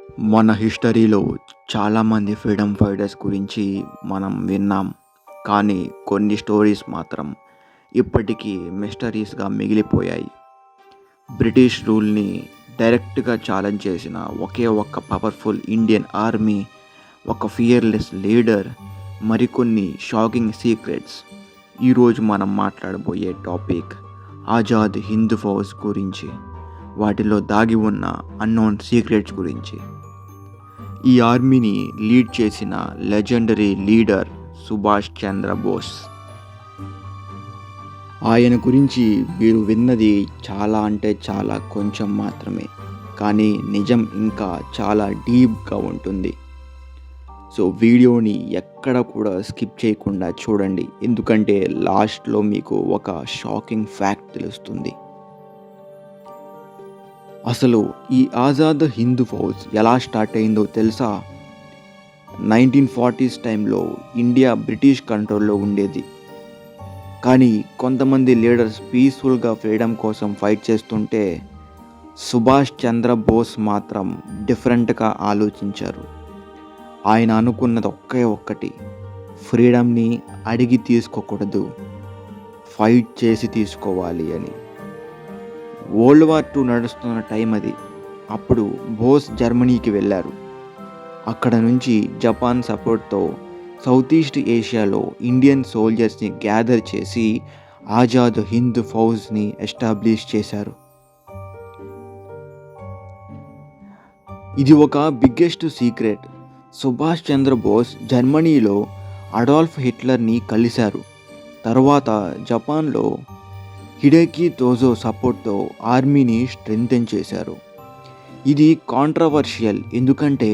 మన హిస్టరీలో చాలామంది ఫ్రీడమ్ ఫైటర్స్ గురించి మనం విన్నాం. కానీ కొన్ని స్టోరీస్ మాత్రం ఇప్పటికీ మిస్టరీస్గా మిగిలిపోయాయి. బ్రిటిష్ రూల్ని డైరెక్ట్గా ఛాలెంజ్ చేసిన ఒకే ఒక్క పవర్ఫుల్ ఇండియన్ ఆర్మీ, ఒక ఫియర్లెస్ లీడర్, మరికొన్ని షాకింగ్ సీక్రెట్స్. ఈరోజు మనం మాట్లాడబోయే టాపిక్ ఆజాద్ హింద్ ఫౌజ్ గురించి, వాటిలో దాగి ఉన్న అన్నోన్ సీక్రెట్స్ గురించి. ఈ ఆర్మీని లీడ్ చేసిన లెజెండరీ లీడర్ సుభాష్ చంద్రబోస్. ఆయన గురించి మీరు విన్నది చాలా అంటే చాలా కొంచెం మాత్రమే, కానీ నిజం ఇంకా చాలా డీప్గా ఉంటుంది. సో వీడియోని ఎక్కడ కూడా స్కిప్ చేయకుండా చూడండి, ఎందుకంటే లాస్ట్లో మీకు ఒక షాకింగ్ ఫ్యాక్ట్ తెలుస్తుంది. అసలు ఈ ఆజాద్ హింద్ ఫౌజ్ ఎలా స్టార్ట్ అయిందో తెలుసా? 1940s టైంలో ఇండియా బ్రిటిష్ కంట్రోల్లో ఉండేది. కానీ కొంతమంది లీడర్స్ పీస్ఫుల్గా ఫ్రీడమ్ కోసం ఫైట్ చేస్తుంటే సుభాష్ చంద్రబోస్ మాత్రం డిఫరెంట్గా ఆలోచించారు. ఆయన అనుకున్నది ఒకే ఒక్కటి: ఫ్రీడమ్ని అడిగి తీసుకోకూడదు, ఫైట్ చేసి తీసుకోవాలి అని. వరల్డ్ వార్ 2 నడుస్తున్న టైం అది. అప్పుడు బోస్ జర్మనీకి వెళ్ళారు. అక్కడ నుంచి జపాన్ సపోర్ట్తో సౌత్ ఈస్ట్ ఏషియాలో ఇండియన్ సోల్జర్స్ని గ్యాదర్ చేసి ఆజాద్ హింద్ ఫౌజ్ని ఎస్టాబ్లిష్ చేశారు. ఇది ఒక బిగ్గెస్ట్ సీక్రెట్. సుభాష్ చంద్రబోస్ జర్మనీలో అడాల్ఫ్ హిట్లర్ని కలిశారు. తర్వాత జపాన్లో హిడేకి తోజో సపోర్ట్తో ఆర్మీని స్ట్రెంథెన్ చేశారు. ఇది కాంట్రవర్షియల్, ఎందుకంటే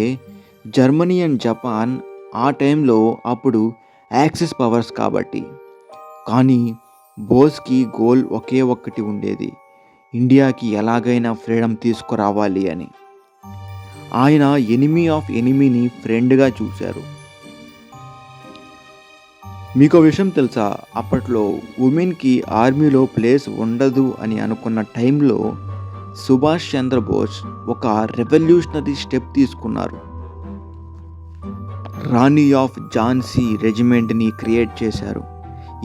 జర్మనీ అండ్ జపాన్ ఆ టైంలో అప్పుడు యాక్సిస్ పవర్స్ కాబట్టి. కానీ బోస్కి గోల్ ఒకే ఒక్కటి ఉండేది: ఇండియాకి ఎలాగైనా ఫ్రీడమ్ తీసుకురావాలి అని. ఆయన ఎనిమీ ఆఫ్ ఎనిమీని ఫ్రెండ్గా చూశారు. మీకు విషయం తెలుసా? అప్పట్లో ఉమెన్కి ఆర్మీలో ప్లేస్ ఉండదు అని అనుకున్న టైంలో సుభాష్ చంద్రబోస్ ఒక రెవల్యూషనరీ స్టెప్ తీసుకున్నారు. రాణి ఆఫ్ ఝాన్సీ రెజిమెంట్ని క్రియేట్ చేశారు.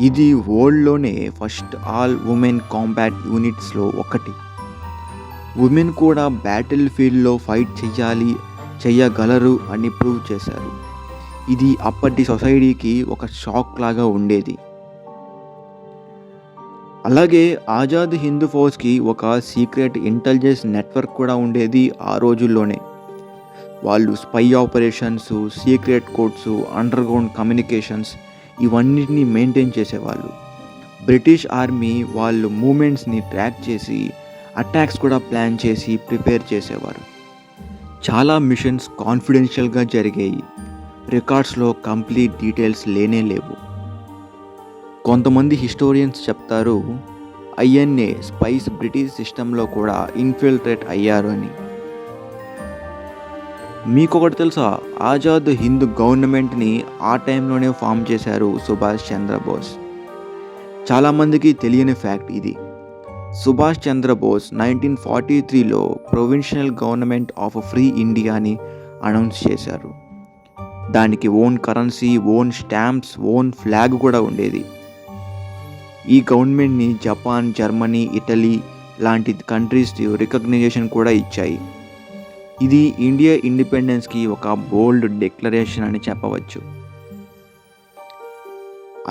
ఇది వరల్డ్లోనే ఫస్ట్ ఆల్ ఉమెన్ కాంబాట్ యూనిట్స్లో ఒకటి. ఉమెన్ కూడా బ్యాటిల్ ఫీల్డ్లో ఫైట్ చేయగలరు అని ప్రూవ్ చేశారు. ఇది అప్పటి సొసైటీకి ఒక షాక్ లాగా ఉండేది. అలాగే ఆజాద్ హింద్ ఫౌజ్కి ఒక సీక్రెట్ ఇంటెలిజెన్స్ నెట్వర్క్ కూడా ఉండేది ఆ రోజుల్లోనే. వాళ్ళు spy operations, secret codes, under ground communications ఇవన్నిటిని మెయింటైన్ చేసేవాళ్ళు. బ్రిటిష్ ఆర్మీ వాళ్ళు మూమెంట్స్ని ట్రాక్ చేసి అటాక్స్ కూడా ప్లాన్ చేసి ప్రిపేర్ చేసేవారు. చాలా మిషన్స్ కాన్ఫిడెన్షియల్గా జరిగాయి. రికార్డ్స్లో కంప్లీట్ డీటెయిల్స్ లేనే లేవు. కొంతమంది హిస్టోరియన్స్ చెప్తారు ఐఎన్ఏ స్పైస్ బ్రిటిష్ సిస్టంలో కూడా ఇన్ఫిల్ట్రేట్ అయ్యారు అని. మీకొకటి తెలుసా? ఆజాద్ హింద్ గవర్నమెంట్ని ఆ టైంలోనే ఫామ్ చేశారు సుభాష్ చంద్రబోస్. చాలామందికి తెలియని ఫ్యాక్ట్ ఇది. సుభాష్ చంద్రబోస్ 1943లో ప్రొవిన్షియల్ గవర్నమెంట్ ఆఫ్ ఫ్రీ ఇండియాని అనౌన్స్ చేశారు. దానికి own currency, own stamps, own flag కూడా ఉండేది. ఈ గవర్నమెంట్ని జపాన్, జర్మనీ, ఇటలీ లాంటి కంట్రీస్ రికగ్నైజేషన్ కూడా ఇచ్చాయి. ఇది ఇండియా ఇండిపెండెన్స్కి ఒక బోల్డ్ డిక్లరేషన్ అని చెప్పవచ్చు.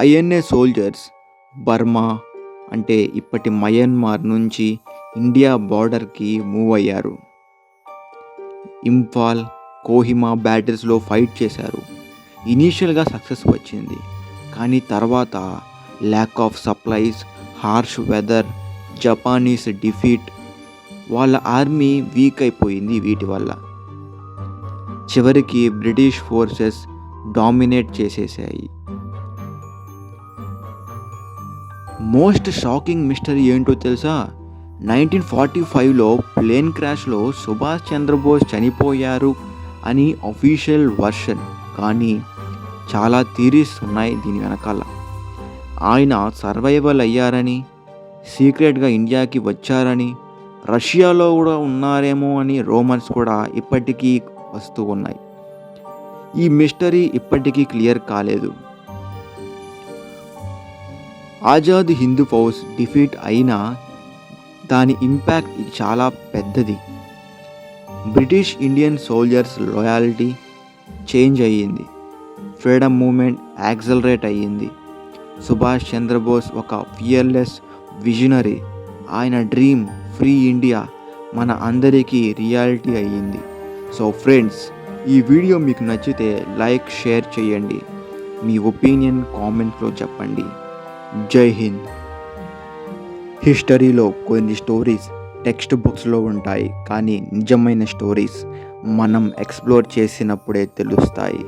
ఐఎన్ఏ సోల్జర్స్ బర్మా, అంటే ఇప్పటి మయన్మార్ నుంచి ఇండియా బార్డర్కి మూవ్ అయ్యారు. ఇంఫాల్, కోహిమా బ్యాటిల్స్లో ఫైట్ చేశారు. ఇనీషియల్గా సక్సెస్ వచ్చింది, కానీ తర్వాత lack of supplies, harsh weather, Japanese defeat, వాళ్ళ ఆర్మీ వీక్ అయిపోయింది. వీటి వల్ల చివరికి బ్రిటిష్ ఫోర్సెస్ డామినేట్ చేసేసాయి. మోస్ట్ షాకింగ్ మిస్టరీ ఏంటో తెలుసా? 1945లో ప్లేన్ క్రాష్లో సుభాష్ చంద్రబోస్ చనిపోయారు అని అఫీషియల్ వర్షన్, కానీ చాలా థియరీస్ ఉన్నాయి దీని వెనకాల. ఆయన సర్వైవల్ అయ్యారని, సీక్రెట్గా ఇండియాకి వచ్చారని, రష్యాలో కూడా ఉన్నారేమో అని రూమర్స్ కూడా ఇప్పటికీ వస్తూ ఉన్నాయి. ఈ మిస్టరీ ఇప్పటికీ క్లియర్ కాలేదు. ఆజాద్ హింద్ ఫౌజ్ డిఫీట్ అయినా దాని ఇంపాక్ట్ చాలా పెద్దది. British Indian soldiers loyalty change అయ్యింది. ఫ్రీడమ్ మూమెంట్ యాక్సలరేట్ అయ్యింది. సుభాష్ చంద్రబోస్ ఒక ఫియర్లెస్ విజనరీ. ఆయన డ్రీమ్ ఫ్రీ ఇండియా మన అందరికీ రియాలిటీ అయ్యింది. సో ఫ్రెండ్స్, ఈ వీడియో మీకు నచ్చితే లైక్ షేర్ చేయండి. మీ ఒపీనియన్ కామెంట్స్లో చెప్పండి. జై హింద్. హిస్టరీలో కొన్ని స్టోరీస్ టెక్స్ట్ బుక్స్లో ఉంటాయి, కానీ నిజమైన స్టోరీస్ మనం ఎక్స్ప్లోర్ చేసినప్పుడే తెలుస్తాయి.